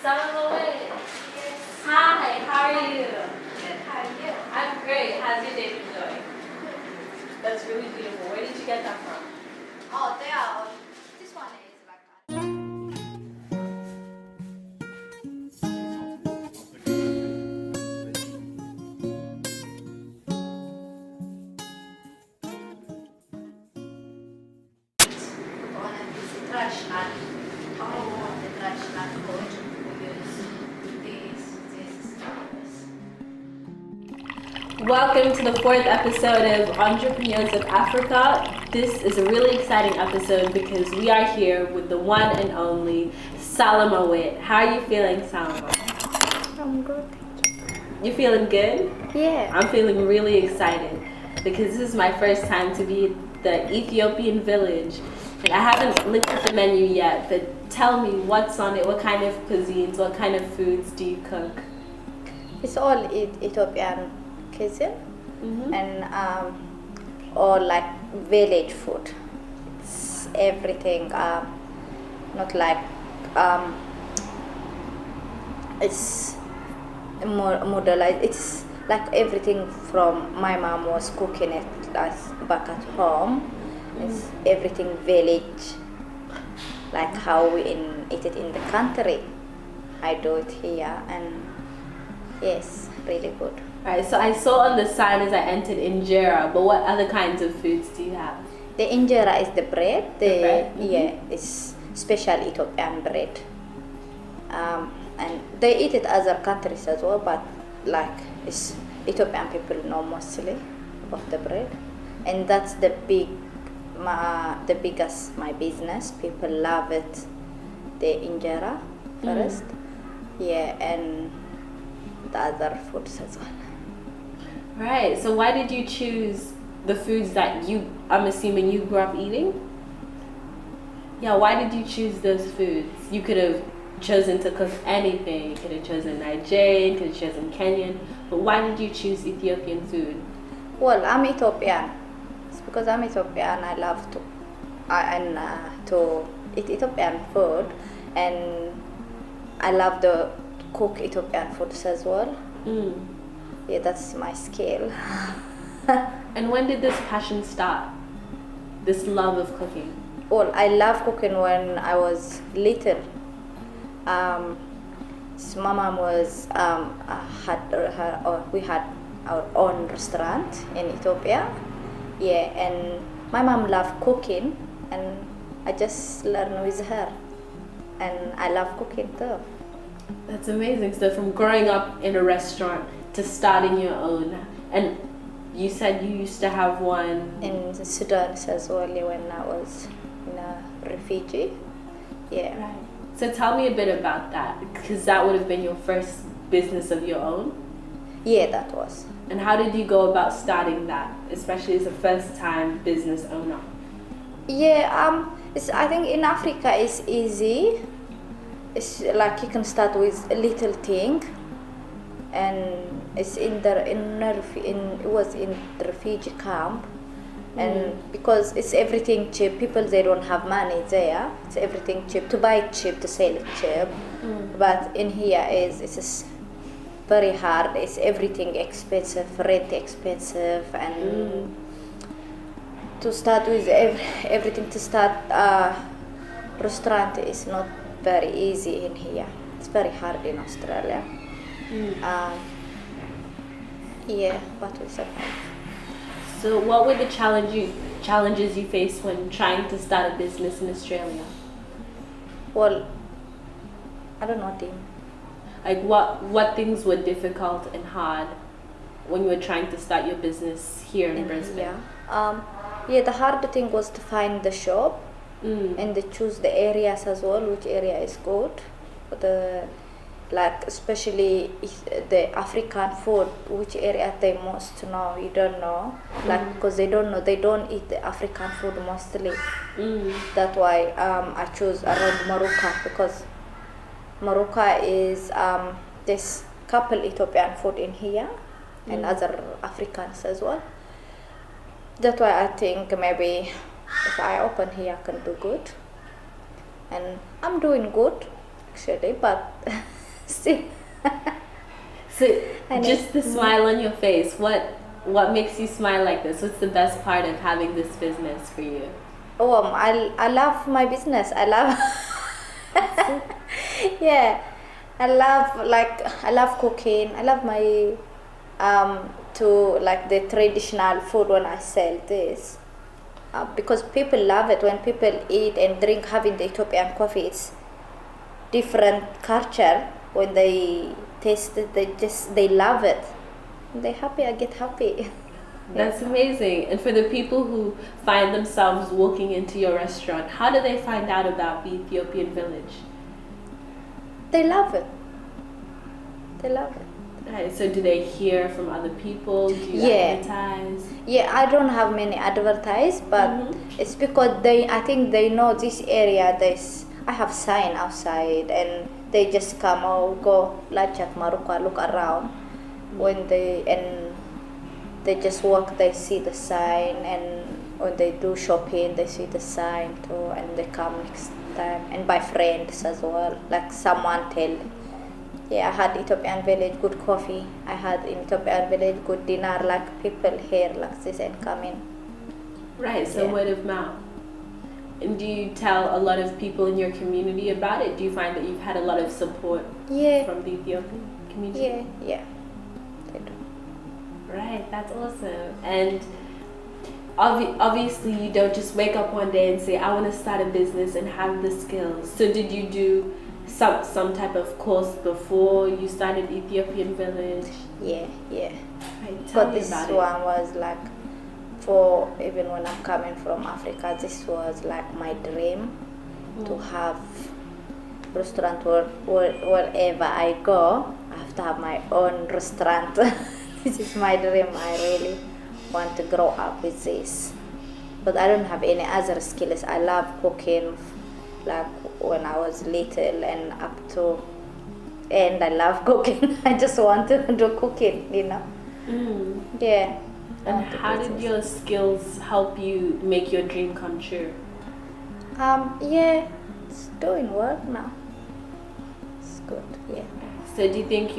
Salome. Hi, how are you? Good, how are you? I'm great. How's your day been going? That's really beautiful. Where did you get that from? Oh, they are all. This one is like. One is traditional. Oh, the traditional food. We use this. Welcome to the fourth episode of Entrepreneurs of Africa. This is a really exciting episode because we are here with the one and only Salama Wit. How are you feeling, Salama? I'm good. You feeling good? Yeah. I'm feeling really excited because this is my first time to be at the Ethiopian village. And I haven't looked at the menu yet, but tell me what's on it, what kind of cuisines, what kind of foods do you cook? It's all Ethiopian cuisine Mm-hmm. and all like village food. It's everything. Not like it's more modelized. It's like everything from my mom was cooking it like back at home. It's everything village, like how we eat it in the country. I do it here, and yes, really good. Alright, so I saw on the sign as I entered injera, but what other kinds of foods do you have? The injera is the bread. The bread? Mhm. Yeah, it's special Ethiopian bread. And they eat it other countries as well, but like it's Ethiopian people know mostly about the bread, and that's the biggest my business. People love it. The injera first, yeah, and the other foods as well. Right, so why did you choose the foods that I'm assuming you grew up eating? Yeah, why did you choose those foods? You could have chosen to cook anything. You could have chosen Nigerian, you could have chosen Kenyan, but why did you choose Ethiopian food? Well, I'm Ethiopian. It's because I'm Ethiopian. I love to to eat Ethiopian food, and I love to cook Ethiopian foods as well. Yeah, that's my skill. And when did this passion start? This love of cooking? Well, I love cooking when I was little. So my mom was we had our own restaurant in Ethiopia. Yeah, and my mom loved cooking, and I just learned with her, and I love cooking too. That's amazing. So from growing up in a restaurant to starting your own, and you said you used to have one In Sudan as well when I was in a refugee. Yeah. Right. So tell me a bit about that, because that would have been your first business of your own. Yeah, that was. And how did you go about starting that, especially as a first-time business owner? Yeah, I think in Africa it's easy. It's like you can start with a little thing, and it's it was in the refugee camp, and because it's everything cheap, people they don't have money there. It's everything cheap to buy it cheap to sell it cheap, but in here it's very hard. It's everything expensive, rent expensive, and to start with everything to start restaurant is not very easy in here. It's very hard in Australia. Yeah, but we survived. So what were the challenges you faced when trying to start a business in Australia? Well, I don't know, Tim. Like what things were difficult and hard when you were trying to start your business here in Brisbane? Yeah, the hard thing was to find the shop and to choose the areas as well, which area is good. Like especially the African food, which area they most know, you don't know. Like because they don't know, they don't eat the African food mostly. That's why I chose around Morocco, because Morocco is this couple Ethiopian food in here and other Africans as well. That's why I think maybe if I open here I can do good, and I'm doing good. actually, but still. So I know. just the smile on your face, what makes you smile like this? What's the best part of having this business for you? Oh, I love my business. I love, yeah, I love cooking. I love my to like the traditional food when I sell this. Because people love it when people eat and drink having the Ethiopian coffee. It's different culture. When they taste it, they love it. When they happy, I get happy. That's amazing. And for the people who find themselves walking into your restaurant, how do they find out about the Ethiopian village? They love it. They love it. Right. So do they hear from other people? Do you advertise? Yeah, I don't have many advertise, but it's because I think they know this area. I have sign outside, and they just come or go Lachak Maruka, look around. When they just walk, they see the sign, and when they do shopping, they see the sign too, and they come next time, and by friends as well. Like someone tell, yeah, I had Ethiopian village good coffee. I had in Ethiopian village good dinner. Like people here like this and come in. Right. So word of mouth. And do you tell a lot of people in your community about it? Do you find that you've had a lot of support from the Ethiopian community? Yeah, they do. Right, that's awesome. And obviously you don't just wake up one day and say, I want to start a business and have the skills. So did you do some type of course before you started Ethiopian Village? Yeah. Right, But this one was like, for even when I'm coming from Africa, this was like my dream to have restaurant wherever I go. I have to have my own restaurant. This is my dream. I really want to grow up with this. But I don't have any other skills. I love cooking, like when I was little and up to end. I love cooking. I just want to do cooking, Yeah. And how did your skills help you make your dream come true? Yeah, it's doing work now. It's good, yeah. So do you think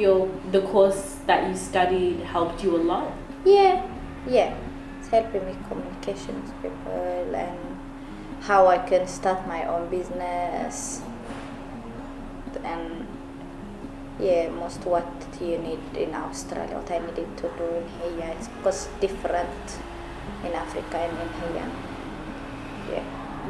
the course that you studied helped you a lot? Yeah. It's helping me communication with people and how I can start my own business. And yeah, most what you need in Australia, what I needed to do in here, it's because different in Africa and in here. Yeah.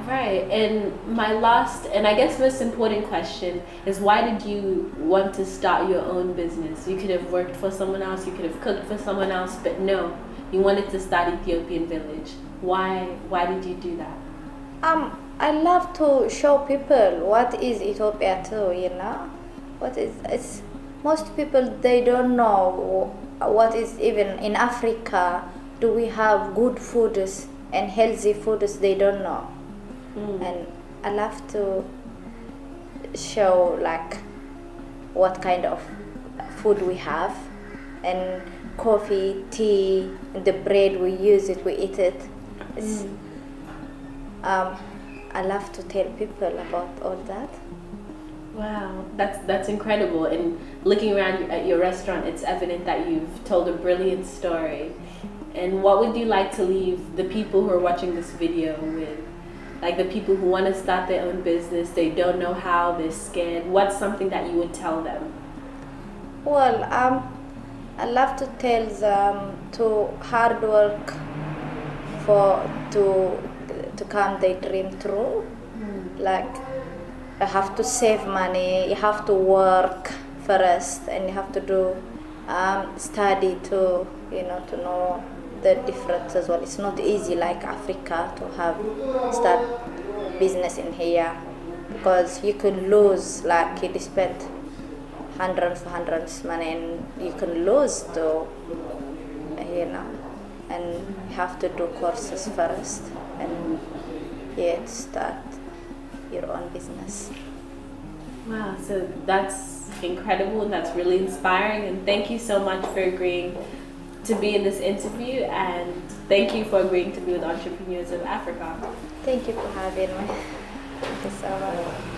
Right. And my last and I guess most important question is, why did you want to start your own business? You could have worked for someone else, you could have cooked for someone else, but no, you wanted to start Ethiopian Village. Why did you do that? I love to show people what is Ethiopia too, it's most people, they don't know what is even in Africa. Do we have good foods and healthy foods? They don't know. And I love to show like what kind of food we have, and coffee, tea, and the bread we use it, we eat it. I love to tell people about all that. Wow, that's incredible. And looking around at your restaurant, it's evident that you've told a brilliant story. And what would you like to leave the people who are watching this video with? Like the people who want to start their own business, they don't know how, they're scared. What's something that you would tell them? Well, I love to tell them to hard work to come their dream true. Like, you have to save money, you have to work first, and you have to do study to know the difference as well. It's not easy like Africa to start business in here, because you can lose, like you spend hundreds money and you can lose to, and you have to do courses first and start your own business. Wow, so that's incredible and that's really inspiring, and thank you so much for agreeing to be in this interview, and thank you for agreeing to be with Entrepreneurs of Africa. Thank you for having me. Thank you so much.